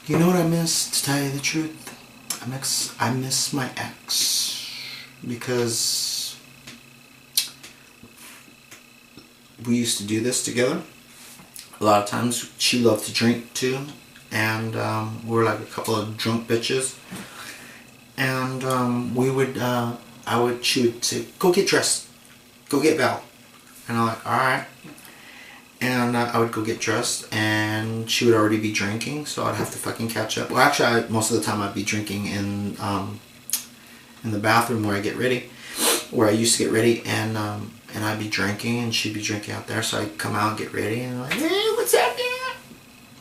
You know what I miss, to tell you the truth? I miss my ex. Because we used to do this together. A lot of times she loved to drink too. And we were like a couple of drunk bitches. And she would say, go get dressed. Go get Val. And I'm like, alright. And I would go get dressed, and she would already be drinking, so I'd have to fucking catch up. Well, actually, most of the time I'd be drinking in the bathroom where I get ready, where I used to get ready, and I'd be drinking, and she'd be drinking out there, so I'd come out and get ready, and I'm like, hey, what's up, man?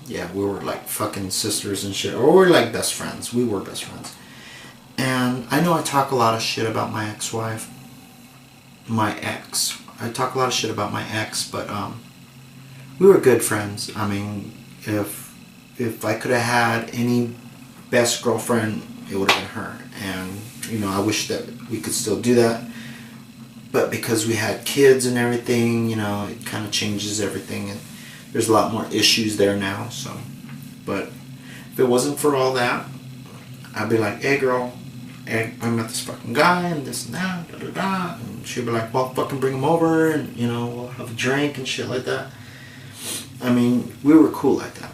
Yeah, we were like fucking sisters and shit, or we were like best friends. We were best friends. And I know I talk a lot of shit about my ex-wife. I talk a lot of shit about my ex, but we were good friends. I mean, if I could have had any best girlfriend, it would have been her. And, you know, I wish that we could still do that. But because we had kids and everything, you know, it kind of changes everything. And there's a lot more issues there now, so. But if it wasn't for all that, I'd be like, hey girl, I met this fucking guy and this and that, da da da. And she'd be like, well, fucking bring him over and, you know, we'll have a drink and shit like that. I mean, we were cool like that.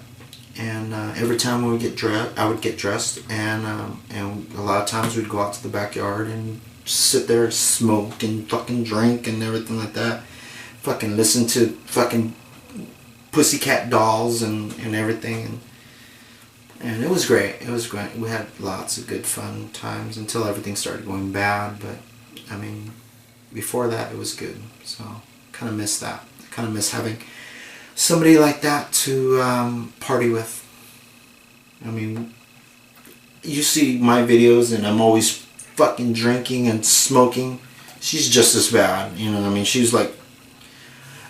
And every time we would get dressed, I would get dressed, and a lot of times we'd go out to the backyard and sit there, smoke and fucking drink and everything like that. Fucking listen to fucking Pussycat Dolls and everything. And it was great. It was great. We had lots of good fun times until everything started going bad. But, I mean, before that it was good. So, kind of miss that. I kind of miss having somebody like that to party with. I mean, you see my videos and I'm always fucking drinking and smoking. She's just as bad, you know what I mean? She's like,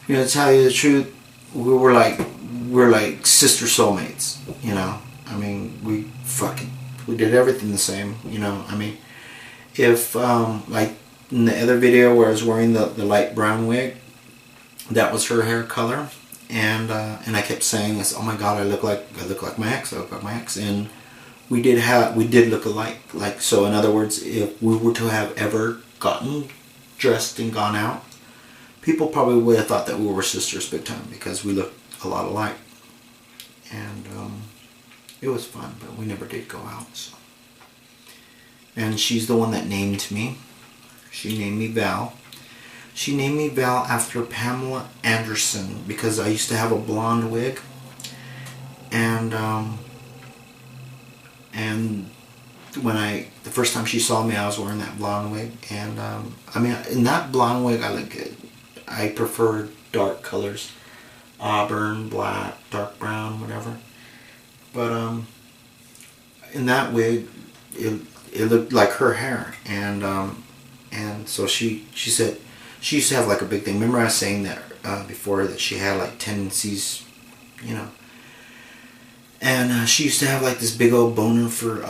you know, to tell you the truth, we're like sister soulmates, you know? I mean, we did everything the same, you know? I mean, if, like in the other video where I was wearing the light brown wig, that was her hair color. And I kept saying this, oh my god, I look like my ex, and we did look alike. Like, so in other words, if we were to have ever gotten dressed and gone out, people probably would have thought that we were sisters big time, because we looked a lot alike. And it was fun, but we never did go out. So. And she's the one that named me. She named me Val. She named me Val after Pamela Anderson, because I used to have a blonde wig, and when the first time she saw me, I was wearing that blonde wig, and I mean, in that blonde wig, I look good. I prefer dark colors, auburn, black, dark brown, whatever. But in that wig, it looked like her hair, and so she said. She used to have like a big thing. Remember I was saying that before, that she had like tendencies, you know. And she used to have like this big old boner for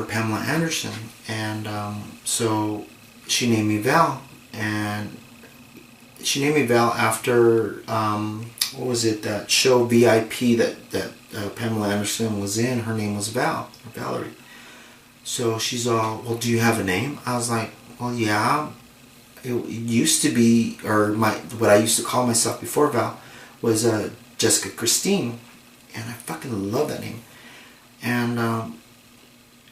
Pamela Anderson. And so she named me Val. And she named me Val after, what was it, that show VIP that Pamela Anderson was in. Her name was Valerie. So she's all, well, do you have a name? I was like, well, yeah. It used to be, or what I used to call myself before Val was Jessica Christine, and I fucking love that name. And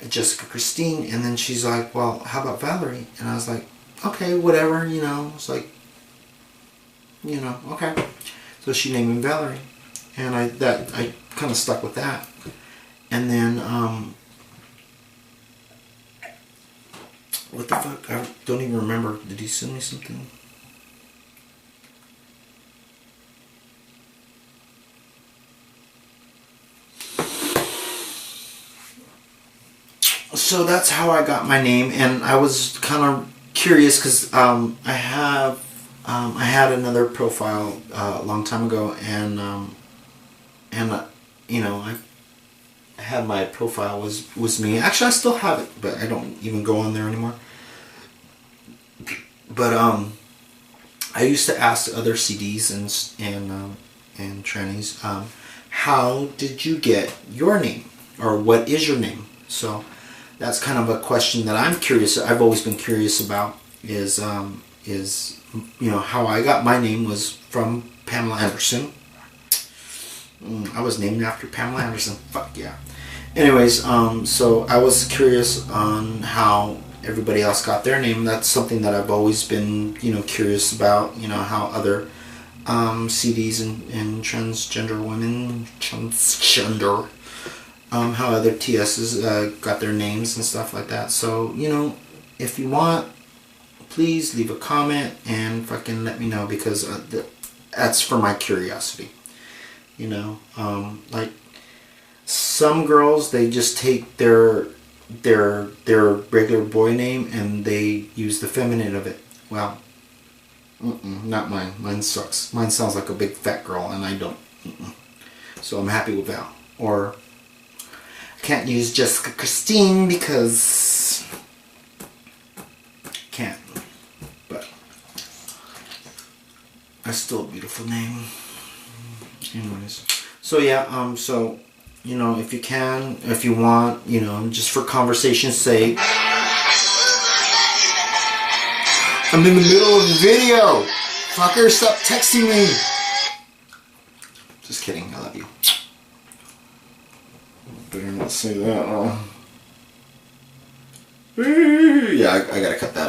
Jessica Christine, and then she's like, well, how about Valerie? And I was like, okay, whatever, you know. It's like, you know, okay. So she named me Valerie, and I kind of stuck with that. And then what the fuck? I don't even remember. Did he send me something? So that's how I got my name, and I was kind of curious because I had another profile a long time ago, and you know, I had my profile was me. Actually, I still have it, but I don't even go on there anymore. But I used to ask other CDs and trannies, how did you get your name? or what is your name? So that's kind of a question that I've always been curious about is how I got my name was from Pamela Anderson. I was named after Pamela Anderson. Fuck yeah. Anyways, so I was curious on how everybody else got their name. That's something that I've always been, curious about. How other CDs and transgender women, how other TSs got their names and stuff like that. So, if you want, please leave a comment and fucking let me know, because that's for my curiosity. Like some girls, they just take their regular boy name and they use the feminine of it. Well, not mine. Mine sucks. Mine sounds like a big fat girl, and I don't. So I'm happy with Val. Or I can't use Jessica Christine because can't. But that's still a beautiful name. Anyways, so yeah, so if you can, if you want, just for conversation's sake. I'm in the middle of the video. Fucker, stop texting me. Just kidding. I love you. Better not say that. Yeah, I gotta cut that out.